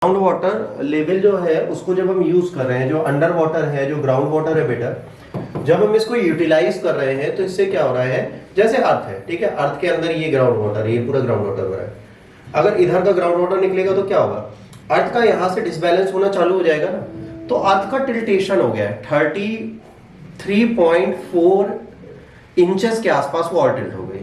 Ground water level जो है उसको जब हम यूज कर रहे हैं, जो अंडर वाटर है, जो ग्राउंड वाटर है बेटा, जब हम इसको यूटिलाइज कर रहे हैं तो इससे क्या हो रहा है, जैसे अर्थ है, ठीक है, अर्थ के अंदर ये ग्राउंड वाटर है, ये पूरा ग्राउंड वाटर हो रहा है। अगर इधर का ग्राउंड वाटर निकलेगा तो क्या होगा, अर्थ का यहां से डिसबैलेंस होना चालू हो जाएगा ना, तो अर्थ का टिल्टेशन हो गया है 33.4 इंचेस के आसपास वो और टिल्ट हो गई।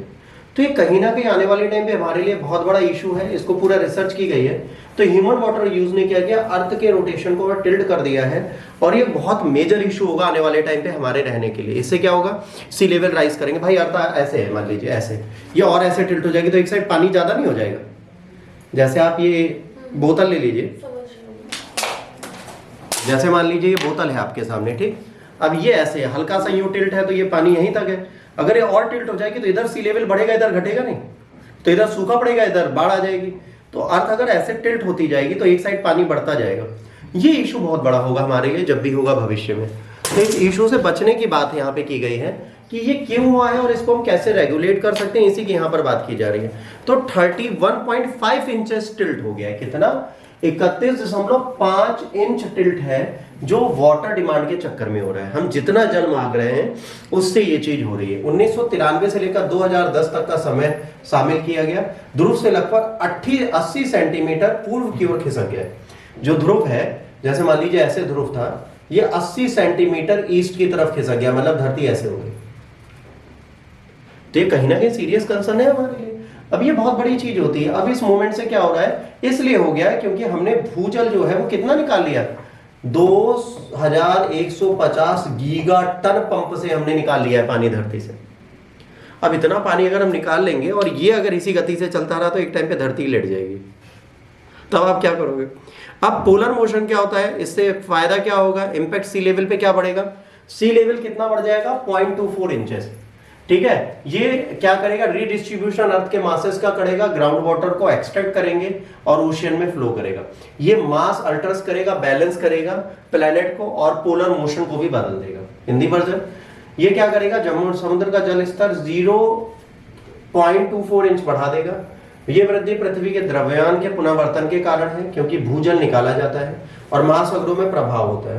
तो ये कहीं ना कहीं आने वाले टाइम पे हमारे लिए बहुत बड़ा इशू है, इसको पूरा रिसर्च की गई है। तो ह्यूमन वाटर यूज ने क्या किया, अर्थ के रोटेशन को टिल्ट कर दिया है, और ये बहुत मेजर इशू होगा आने वाले टाइम पे हमारे रहने के लिए। इससे क्या होगा, सी लेवल राइज करेंगे। भाई अर्थ ऐसे है, मान लीजिए ऐसे, ये और ऐसे टिल्ट हो जाएगी तो एक साइड पानी ज्यादा नहीं हो जाएगा। जैसे आप ये बोतल ले लीजिए, जैसे मान लीजिए ये बोतल है आपके सामने, ठीक, अब ये ऐसे है, हल्का सा यूं टिल्ट है तो ये पानी यहीं तक है। अगर ये और टिल्ट हो जाएगी तो इधर सी लेवल बढ़ेगा, इधर घटेगा नहीं, तो इधर सूखा पड़ेगा, इधर बाढ़ आ जाएगी। तो अर्थ अगर ऐसे टिल्ट होती जाएगी तो एक साइड पानी बढ़ता जाएगा। ये इशू बहुत बड़ा होगा हमारे लिए जब भी होगा भविष्य में। तो इस इशू से बचने की बात यहाँ पे की गई है कि ये क्यों हुआ है और इसको हम कैसे रेगुलेट कर सकते हैं, इसी की यहाँ पर बात की जा रही है। तो 31.5 इंचेस टिल्ट हो गया है, कितना, 31.5 इंच टिल्ट है, जो वाटर डिमांड के चक्कर में हो रहा है। हम जितना जल मांग रहे हैं उससे ये चीज हो रही है। 1993 से लेकर 2010 तक का समय शामिल किया गया। ध्रुव से लगभग 80 सेंटीमीटर पूर्व की ओर खिसक गया है। जो ध्रुव है, जैसे मान लीजिए ऐसे ध्रुव था, ये 80 सेंटीमीटर ईस्ट की तरफ खिसक गया, मतलब धरती ऐसे हो गई। तो ये कहीं ना कहीं सीरियस कंसर्न है हमारे लिए। अब ये बहुत बड़ी चीज होती है। अब इस मोमेंट से क्या हो रहा है, इसलिए हो गया है क्योंकि हमने भूजल जो है वो कितना निकाल लिया, 2150 गीगा टन पंप से हमने निकाल लिया है पानी धरती से। अब इतना पानी अगर हम निकाल लेंगे और ये अगर इसी गति से चलता रहा तो एक टाइम पे धरती लेट जाएगी। तब आप क्या करोगे। अब पोलर मोशन क्या होता है, इससे फायदा क्या होगा, इंपैक्ट सी लेवल पे क्या बढ़ेगा, सी लेवल कितना बढ़ जाएगा, 0.24 इंचेस, ठीक है। ये क्या करेगा, रीडिस्ट्रीब्यूशन अर्थ के मासेस का करेगा, ग्राउंड वाटर को एक्सट्रैक्ट करेंगे और ओशियन में फ्लो करेगा। ये मास अल्टर्स करेगा, बैलेंस करेगा प्लेनेट को, और पोलर मोशन को भी बदल देगा। हिंदी वर्जन, ये क्या करेगा, समुद्र का जल स्तर 0.24 इंच बढ़ा देगा। ये वृद्धि पृथ्वी के द्रव्यमान के पुनर्वर्तन के कारण है, क्योंकि भूजल निकाला जाता है और महासागरों में प्रभाव होता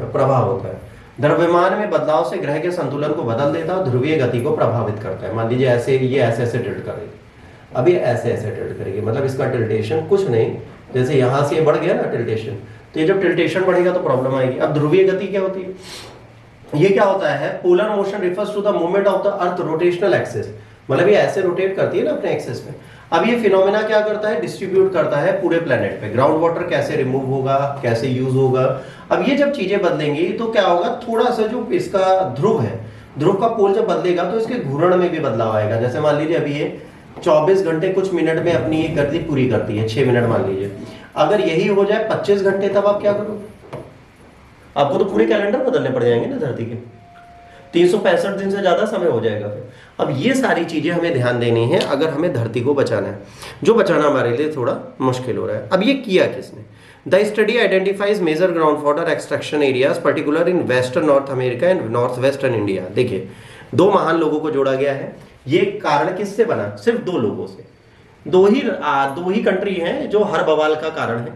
है। द्रव्यमान में बदलाव से ग्रह के संतुलन को बदल देता है, ध्रुवीय गति को प्रभावित करता है। मान लीजिए ऐसे, ये ऐसे टिल्ट करेगी, अब ये ऐसे टिल्ट करेगी, मतलब इसका टिल्टेशन कुछ नहीं, जैसे यहां से ये बढ़ गया ना टिल्टेशन, तो ये जब टिल्टेशन बढ़ेगा तो प्रॉब्लम आएगी। अब ध्रुवीय गति क्या होती है, ये क्या होता है, polar motion refers to the movement of the earth rotational axis, मतलब ये ऐसे रोटेट करती है ना अपने एक्सिस में। अब ये फिनोमेना क्या करता है, डिस्ट्रीब्यूट करता है पूरे प्लेनेट पे। ग्राउंड वाटर कैसे रिमूव होगा, कैसे यूज होगा। अब ये जब चीजें बदलेंगी तो क्या होगा, थोड़ा सा जो इसका ध्रुव है, ध्रुव का पोल जब बदलेगा तो इसके घूर्ण में भी बदलाव आएगा। जैसे मान लीजिए अभी ये 24 घंटे कुछ मिनट में अपनी एक गति पूरी करती है, 6 मिनट मान लीजिए, अगर यही हो जाए 25 घंटे, तब आप क्या करोगे, आपको तो पूरे कैलेंडर बदलने पड़ जाएंगे ना धरती के, 365 दिन से ज्यादा समय हो जाएगा फिर। अब ये सारी चीजें हमें ध्यान देनी है अगर हमें धरती को बचाना है, जो बचाना हमारे लिए थोड़ा मुश्किल हो रहा है। अब ये किया किसने, the study identifies major ground water extraction areas particular in western North America and north western India. देखिए, 2 महान लोगों को जोड़ा गया है। ये कारण किससे बना, सिर्फ 2 लोगों से। दो ही कंट्री हैं जो हर बवाल का कारण है।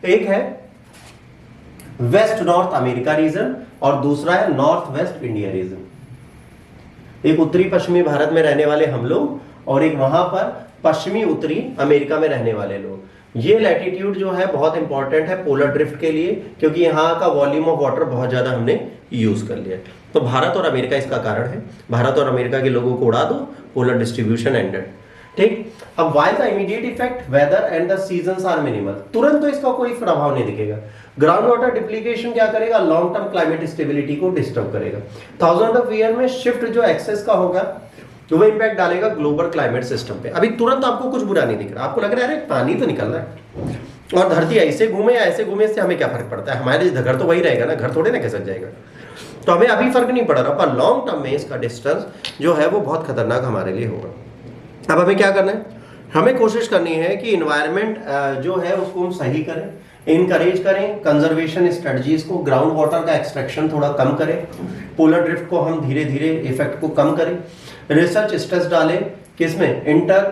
एक है वेस्ट नॉर्थ अमेरिका रीजन और दूसरा है नॉर्थ वेस्ट इंडिया रीजन। एक उत्तरी पश्चिमी भारत में रहने वाले हम लोग और एक वहां पर पश्चिमी उत्तरी अमेरिका में रहने वाले लोग। ये लैटिट्यूड जो है बहुत इंपॉर्टेंट है पोलर ड्रिफ्ट के लिए, क्योंकि यहाँ का वॉल्यूम ऑफ वाटर बहुत ज्यादा हमने यूज कर लिया। तो भारत और अमेरिका इसका कारण है। भारत और अमेरिका के लोगों को उड़ा दो, पोलर डिस्ट्रीब्यूशन एंडेड, ठीक। अब why the immediate effect, weather and the seasons are minimal, तुरंत तो इसका कोई प्रभाव नहीं दिखेगा। ग्राउंड वाटर डिप्लीकेशन क्या करेगा, लॉन्ग टर्म क्लाइमेट स्टेबिलिटी को डिस्टर्ब करेगा। थाउजेंड ऑफ ईयर में शिफ्ट जो एक्सेस का होगा तो वो इंपैक्ट डालेगा ग्लोबल क्लाइमेट सिस्टम पे। अभी तुरंत आपको कुछ बुरा नहीं दिख रहा, आपको लग रहा है अरे पानी तो निकल रहा है और धरती ऐसे घूमे या ऐसे घूमे, इससे हमें क्या फर्क पड़ता है, हमारे घर तो वही रहेगा ना, घर थोड़े ना खिसक जाएगा। तो हमें अभी फर्क नहीं पड़ रहा, पर लॉन्ग टर्म में इसका डिस्टेंस जो है वो बहुत खतरनाक हमारे लिए होगा। अब हमें क्या करना है, हमें कोशिश करनी है कि इन्वायरमेंट जो है उसको हम सही करें, इनकरेज करें कंजर्वेशन स्ट्रेटजीज को, ग्राउंड वाटर का एक्सट्रैक्शन थोड़ा कम करें, पोलर ड्रिफ्ट को हम धीरे धीरे इफेक्ट को कम करें, रिसर्च स्ट्रेस डालें किसमें, inter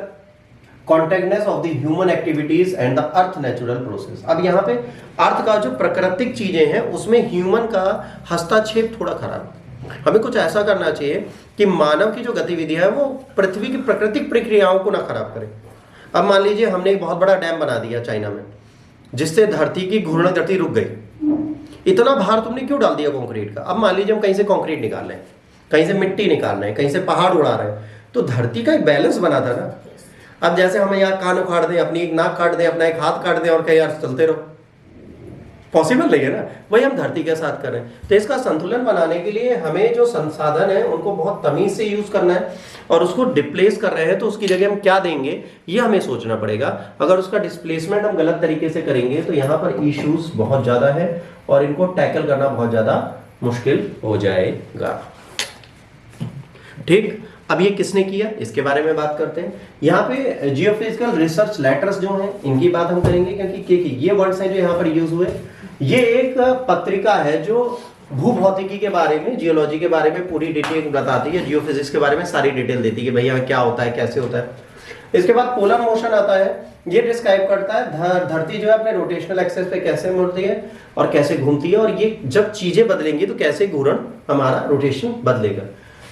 कॉन्टेक्टनेस of the human activities and the earth natural process. अब यहाँ पे अर्थ का जो प्राकृतिक चीजें हैं उसमें ह्यूमन का हस्तक्षेप थोड़ा खराब है। हमें कुछ ऐसा करना चाहिए कि मानव की जो गतिविधियां है वो पृथ्वी की प्राकृतिक प्रक्रियाओं को ना खराब करे। अब मान लीजिए हमने एक बहुत बड़ा डैम बना दिया चाइना में, जिससे धरती की घूर्णन गति रुक गई। इतना भार तुमने क्यों डाल दिया कंक्रीट का? अब मान लीजिए हम कहीं से कंक्रीट निकाल रहे हैं, कहीं से मिट्टी निकाल रहे हैं, कहीं से पहाड़ उड़ा रहे हैं, तो धरती का एक बैलेंस बना था ना। अब जैसे हम यहाँ कान उखाड़ दें, अपनी एक नाक काट दें, अपना एक हाथ काट दें और कहीं यार चलते रहो, पॉसिबल नहीं है ना। वही हम धरती के साथ करें। तो इसका संतुलन बनाने के लिए हमें जो संसाधन है उनको बहुत तमीज से यूज करना है, और उसको डिप्लेस कर रहे हैं तो उसकी जगह हम क्या देंगे ये हमें सोचना पड़ेगा। अगर उसका डिस्प्लेसमेंट हम गलत तरीके से करेंगे तो यहाँ पर इश्यूज बहुत ज्यादा है और इनको टैकल करना बहुत ज्यादा मुश्किल हो जाएगा। ठीक, अब ये किसने किया इसके बारे में बात करते हैं। यहाँ पे जियोफिजिकल रिसर्च लेटर्स जो हैं इनकी बात हम करेंगे, क्योंकि ये वर्ड्स हैं जो यहाँ पर यूज हुए। ये एक पत्रिका है जो भूभौतिकी के बारे में, जियोलॉजी के बारे में पूरी डिटेल बताती है, जियोफिजिक्स के बारे में सारी डिटेल देती है कि भाई यहाँ क्या होता है, कैसे होता है। इसके बाद पोलर मोशन आता है, ये डिस्क्राइब करता है धरती जो है अपने रोटेशनल एक्सेस पे कैसे मुड़ती है और कैसे घूमती है, और ये जब चीजें बदलेंगी तो कैसे घूर्णन हमारा रोटेशन बदलेगा।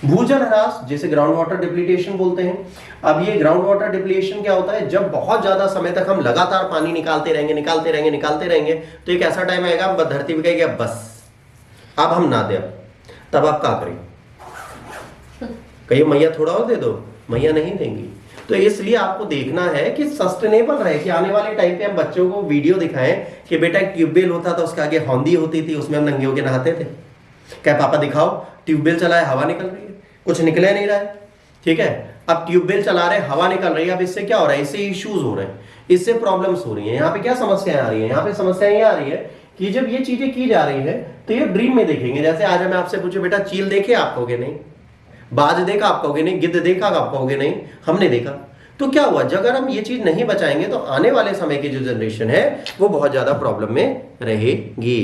भूजल ह्रास जिसे ग्राउंड वाटर डिप्लीटेशन बोलते हैं। अब ये ग्राउंड वाटर डिप्लीशन क्या होता है, जब बहुत ज्यादा समय तक हम लगातार पानी निकालते रहेंगे तो एक ऐसा टाइम आएगा धरती पे कहेगी अब बस, अब हम ना दे, तब आप क्या करें? कहिए मैया थोड़ा और दे दो, मैया नहीं देंगी। तो इसलिए आपको देखना है कि सस्टेनेबल रहे, कि आने वाले टाइम पे हम बच्चों को वीडियो दिखाएं कि बेटा एक ट्यूबवेल होता था, उसके आगे हौंदी होती थी, उसमें हम नंगे होके नहाते थे। क्या पापा दिखाओ ट्यूबवेल चला है, हवा निकल रही है, कुछ निकले नहीं रहा है। ठीक है, अब ट्यूबवेल चला रहे हैं, हवा निकल रही है, अब इससे क्या हो रहा है, इससे इश्यूज हो रहे हैं, इससे प्रॉब्लम्स हो रही है। यहाँ पे क्या समस्याएं आ रही है, यहाँ पे समस्याएं ये आ रही है कि जब ये चीजें की जा रही है तो ये ड्रीम में देखेंगे। जैसे आज मैं आपसे पूछूं बेटा चील देखे, आप कहोगे नहीं, बाज देखा आप कहोगे नहीं, गिद्ध देखा आप कहोगे नहीं, हमने देखा। तो क्या हुआ, अगर हम ये चीज नहीं बचाएंगे तो आने वाले समय की जो जनरेशन है वो बहुत ज्यादा प्रॉब्लम में रहेगी।